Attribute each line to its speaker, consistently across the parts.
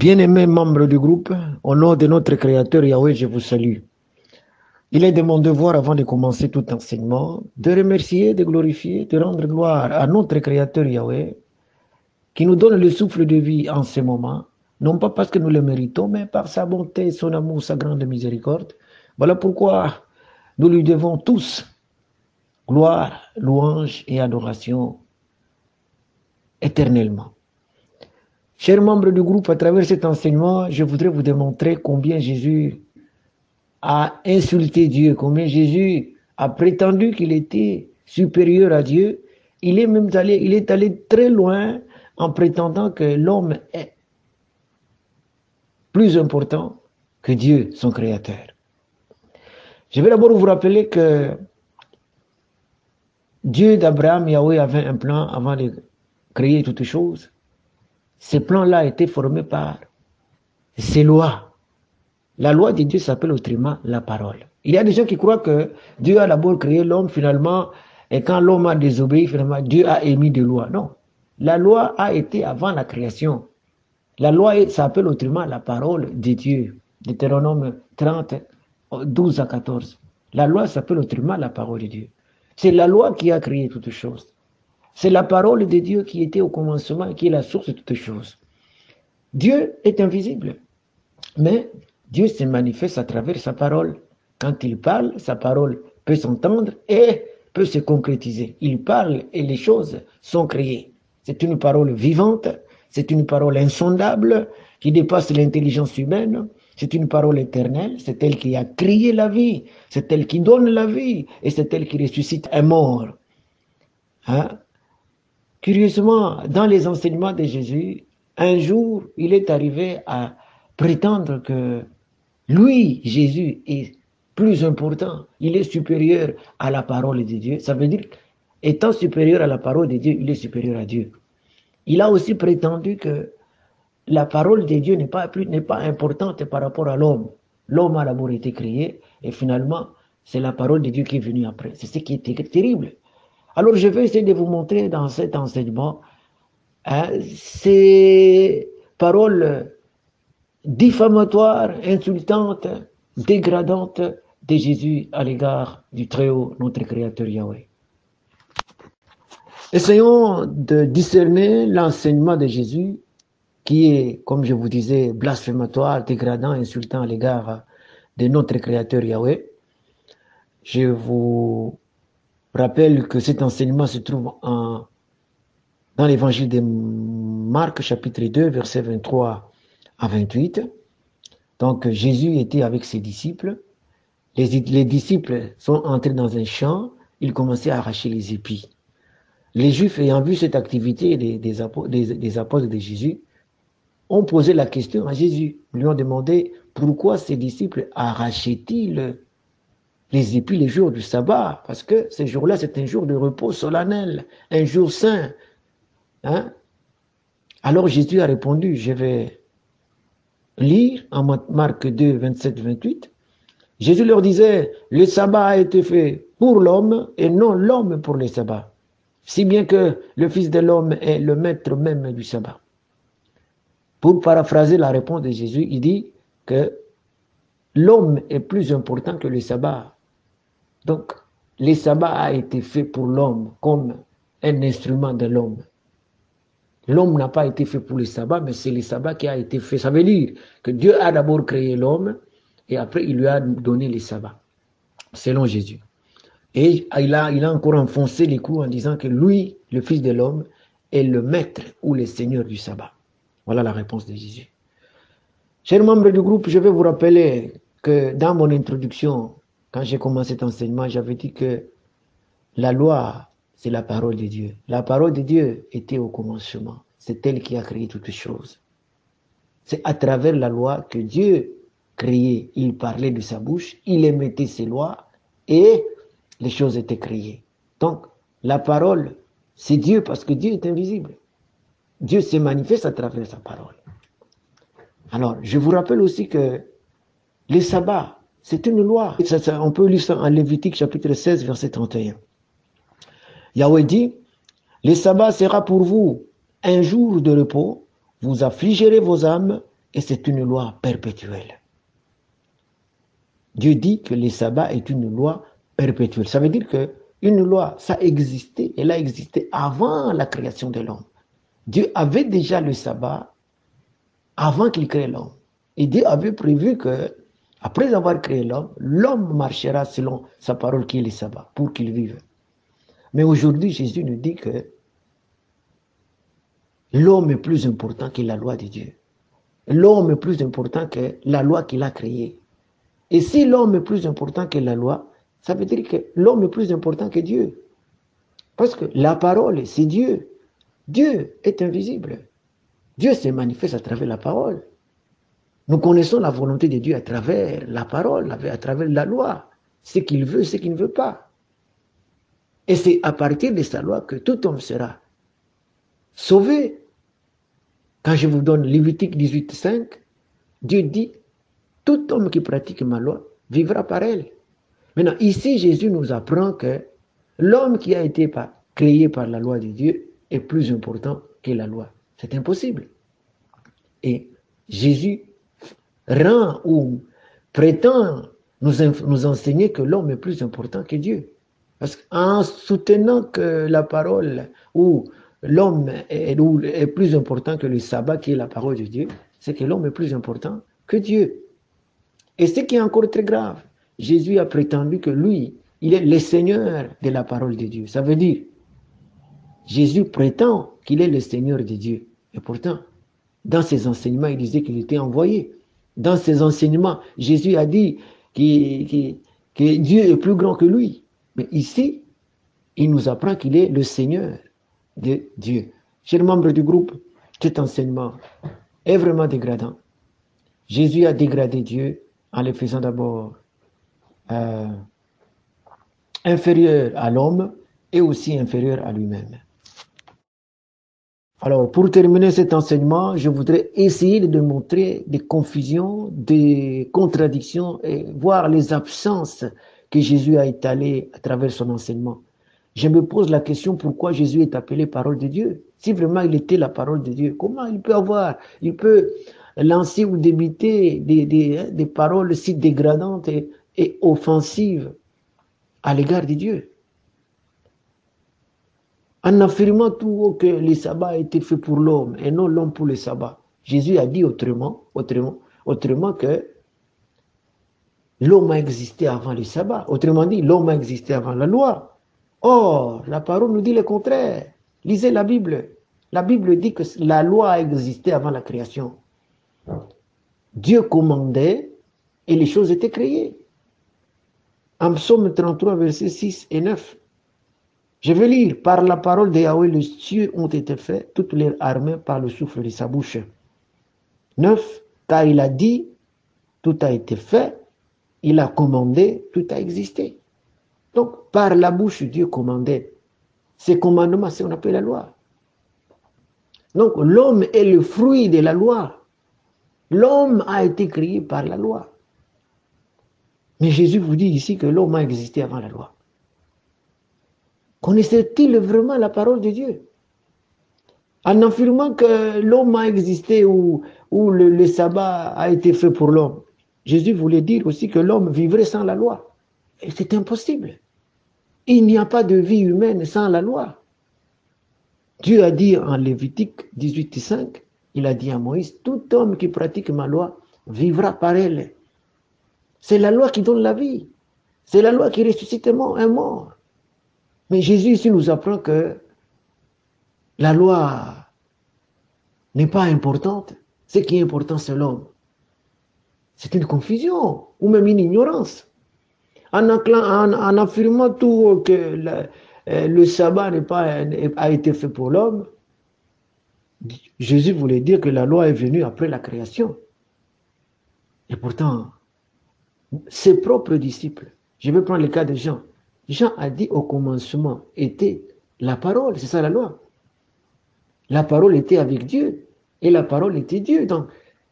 Speaker 1: Bien-aimés membres du groupe, au nom de notre Créateur Yahweh, je vous salue. Il est de mon devoir, avant de commencer tout enseignement, de remercier, de glorifier, de rendre gloire à notre Créateur Yahweh, qui nous donne le souffle de vie en ce moment, non pas parce que nous le méritons, mais par sa bonté, son amour, sa grande miséricorde. Voilà pourquoi nous lui devons tous gloire, louange et adoration éternellement. Chers membres du groupe, à travers cet enseignement, je voudrais vous démontrer combien Jésus a insulté Dieu, combien Jésus a prétendu qu'il était supérieur à Dieu. Il est allé très loin en prétendant que l'homme est plus important que Dieu, son créateur. Je vais d'abord vous rappeler que Dieu d'Abraham, Yahweh, avait un plan avant de créer toutes choses. Ces plans-là étaient formés par ces lois. La loi de Dieu s'appelle autrement la parole. Il y a des gens qui croient que Dieu a d'abord créé l'homme, finalement, et quand l'homme a désobéi, finalement, Dieu a émis des lois. Non. La loi a été avant la création. La loi s'appelle autrement la parole de Dieu. Deutéronome 30, 12 à 14. La loi s'appelle autrement la parole de Dieu. C'est la loi qui a créé toutes choses. C'est la parole de Dieu qui était au commencement et qui est la source de toutes choses. Dieu est invisible, mais Dieu se manifeste à travers sa parole. Quand il parle, sa parole peut s'entendre et peut se concrétiser. Il parle et les choses sont créées. C'est une parole vivante, c'est une parole insondable qui dépasse l'intelligence humaine. C'est une parole éternelle, c'est elle qui a créé la vie, c'est elle qui donne la vie et c'est elle qui ressuscite un mort. Hein? Curieusement, dans les enseignements de Jésus, un jour, il est arrivé à prétendre que lui, Jésus, est plus important, il est supérieur à la parole de Dieu. Ça veut dire, étant supérieur à la parole de Dieu, il est supérieur à Dieu. Il a aussi prétendu que la parole de Dieu n'est pas importante par rapport à l'homme. L'homme a d'abord été créé et finalement, c'est la parole de Dieu qui est venue après. C'est ce qui est terrible. Alors, je vais essayer de vous montrer dans cet enseignement ces paroles diffamatoires, insultantes, dégradantes de Jésus à l'égard du Très-Haut, notre Créateur Yahweh. Essayons de discerner l'enseignement de Jésus qui est, comme je vous disais, blasphématoire, dégradant, insultant à l'égard de notre Créateur Yahweh. Je vous rappelle que cet enseignement se trouve dans l'évangile de Marc, chapitre 2, versets 23 à 28. Donc, Jésus était avec ses disciples. Les disciples sont entrés dans un champ, ils commençaient à arracher les épis. Les Juifs, ayant vu cette activité des apôtres de Jésus, ont posé la question à Jésus. Ils lui ont demandé pourquoi ses disciples arrachaient-ils les épis les jours du sabbat, parce que ce jour-là, c'est un jour de repos solennel, un jour saint. Hein? Alors Jésus a répondu, je vais lire en Marc 2, 27, 28. Jésus leur disait, le sabbat a été fait pour l'homme et non l'homme pour le sabbat. Si bien que le Fils de l'homme est le maître même du sabbat. Pour paraphraser la réponse de Jésus, il dit que l'homme est plus important que le sabbat. Donc, le sabbat a été fait pour l'homme comme un instrument de l'homme. L'homme n'a pas été fait pour le sabbat, mais c'est le sabbat qui a été fait. Ça veut dire que Dieu a d'abord créé l'homme et après il lui a donné le sabbat, selon Jésus. Et il a encore enfoncé les clous en disant que lui, le Fils de l'homme, est le maître ou le seigneur du sabbat. Voilà la réponse de Jésus. Chers membres du groupe, je vais vous rappeler que dans mon introduction, quand j'ai commencé cet enseignement, j'avais dit que la loi, c'est la parole de Dieu. La parole de Dieu était au commencement. C'est elle qui a créé toutes choses. C'est à travers la loi que Dieu créait. Il parlait de sa bouche, il émettait ses lois et les choses étaient créées. Donc, la parole, c'est Dieu parce que Dieu est invisible. Dieu se manifeste à travers sa parole. Alors, je vous rappelle aussi que les sabbats, c'est une loi. On peut lire ça en Lévitique chapitre 16, verset 31. Yahweh dit, le sabbat sera pour vous un jour de repos, vous affligerez vos âmes et c'est une loi perpétuelle. Dieu dit que le sabbat est une loi perpétuelle. Ça veut dire que une loi, ça existait, elle a existé avant la création de l'homme. Dieu avait déjà le sabbat avant qu'il crée l'homme. Et Dieu avait prévu que, après avoir créé l'homme, l'homme marchera selon sa parole qui est le sabbat, pour qu'il vive. Mais aujourd'hui, Jésus nous dit que l'homme est plus important que la loi de Dieu. L'homme est plus important que la loi qu'il a créée. Et si l'homme est plus important que la loi, ça veut dire que l'homme est plus important que Dieu. Parce que la parole, c'est Dieu. Dieu est invisible. Dieu se manifeste à travers la parole. Nous connaissons la volonté de Dieu à travers la parole, à travers la loi. Ce qu'il veut, ce qu'il ne veut pas. Et c'est à partir de sa loi que tout homme sera sauvé. Quand je vous donne Lévitique 18:5, Dieu dit, tout homme qui pratique ma loi vivra par elle. Maintenant, ici, Jésus nous apprend que l'homme qui a été créé par la loi de Dieu est plus important que la loi. C'est impossible. Et Jésus rend ou prétend nous enseigner que l'homme est plus important que Dieu. Parce qu'en soutenant que la parole ou l'homme est plus important que le sabbat qui est la parole de Dieu, c'est que l'homme est plus important que Dieu. Et ce qui est encore très grave, Jésus a prétendu que lui, il est le Seigneur de la parole de Dieu. Ça veut dire, Jésus prétend qu'il est le Seigneur de Dieu. Et pourtant, dans ses enseignements, il disait qu'il était envoyé. Dans ses enseignements, Jésus a dit que Dieu est plus grand que lui. Mais ici, il nous apprend qu'il est le Seigneur de Dieu. Chers membres du groupe, cet enseignement est vraiment dégradant. Jésus a dégradé Dieu en le faisant d'abord inférieur à l'homme et aussi inférieur à lui-même. Alors, pour terminer cet enseignement, je voudrais essayer de démontrer des confusions, des contradictions et voir les absences que Jésus a étalées à travers son enseignement. Je me pose la question pourquoi Jésus est appelé parole de Dieu. Si vraiment il était la parole de Dieu, comment il peut lancer ou débiter des paroles si dégradantes et offensives à l'égard de Dieu? En affirmant tout haut que le sabbat a été fait pour l'homme et non l'homme pour le sabbat. Jésus a dit autrement que l'homme a existé avant le sabbat. Autrement dit, l'homme a existé avant la loi. Or, la parole nous dit le contraire. Lisez la Bible. La Bible dit que la loi a existé avant la création. Dieu commandait et les choses étaient créées. En Psaume 33, versets 6 et 9. Je vais lire, par la parole de Yahweh, les cieux ont été faits, toutes leurs armées par le souffle de sa bouche. 9, car il a dit, tout a été fait, il a commandé, tout a existé. Donc, par la bouche, Dieu commandait. Ces commandements, c'est ce qu'on appelle la loi. Donc, l'homme est le fruit de la loi. L'homme a été créé par la loi. Mais Jésus vous dit ici que l'homme a existé avant la loi. Connaissait-il vraiment la parole de Dieu? En affirmant que l'homme a existé ou le sabbat a été fait pour l'homme, Jésus voulait dire aussi que l'homme vivrait sans la loi. Et c'est impossible. Il n'y a pas de vie humaine sans la loi. Dieu a dit en Lévitique 18:5, il a dit à Moïse, tout homme qui pratique ma loi vivra par elle. C'est la loi qui donne la vie. C'est la loi qui ressuscite un mort. Mais Jésus ici nous apprend que la loi n'est pas importante. Ce qui est important, c'est l'homme. C'est une confusion ou même une ignorance. En affirmant tout que le sabbat a été fait pour l'homme, Jésus voulait dire que la loi est venue après la création. Et pourtant, ses propres disciples, je vais prendre le cas de Jean. Jean a dit au commencement était la parole, c'est ça la loi. La parole était avec Dieu et la parole était Dieu. Donc,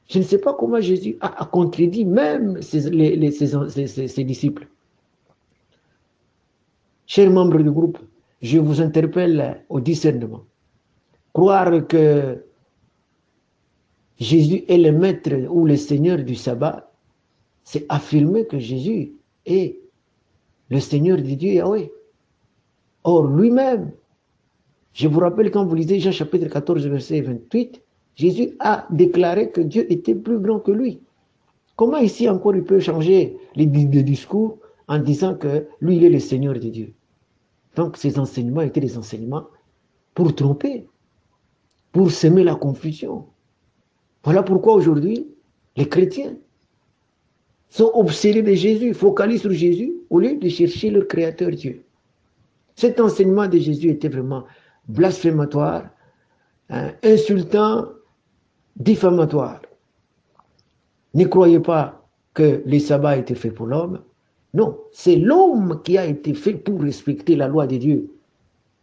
Speaker 1: je ne sais pas comment Jésus a contredit même ses disciples. Chers membres du groupe, je vous interpelle au discernement. Croire que Jésus est le maître ou le Seigneur du sabbat, c'est affirmer que Jésus est le Seigneur de Dieu Yahweh. Or, lui-même, je vous rappelle quand vous lisez Jean chapitre 14, verset 28, Jésus a déclaré que Dieu était plus grand que lui. Comment ici encore il peut changer les discours en disant que lui, il est le Seigneur de Dieu? Donc, ces enseignements étaient des enseignements pour tromper, pour semer la confusion. Voilà pourquoi aujourd'hui, les chrétiens sont obsédés de Jésus, focalisent sur Jésus au lieu de chercher leur Créateur Dieu. Cet enseignement de Jésus était vraiment blasphématoire, insultant, diffamatoire. Ne croyez pas que le sabbat a été fait pour l'homme. Non, c'est l'homme qui a été fait pour respecter la loi de Dieu.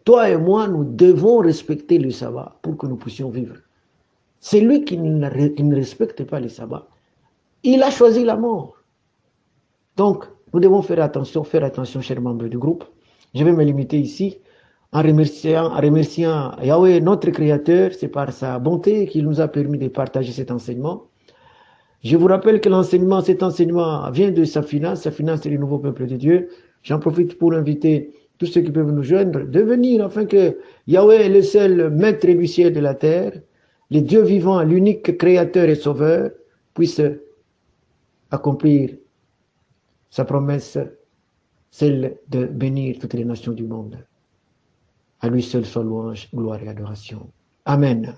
Speaker 1: Toi et moi, nous devons respecter le sabbat pour que nous puissions vivre. C'est lui qui ne respecte pas le sabbat. Il a choisi la mort. Donc, nous devons faire attention, chers membres du groupe. Je vais me limiter ici en remerciant Yahweh, notre Créateur. C'est par sa bonté qu'il nous a permis de partager cet enseignement. Je vous rappelle que cet enseignement vient de Safina. Safina, c'est le nouveau peuple de Dieu. J'en profite pour inviter tous ceux qui peuvent nous joindre de venir afin que Yahweh est le seul maître du ciel et de la terre, le Dieu vivant, l'unique créateur et sauveur, puisse accomplir sa promesse, celle de bénir toutes les nations du monde. À lui seul soit louange, gloire et adoration. Amen.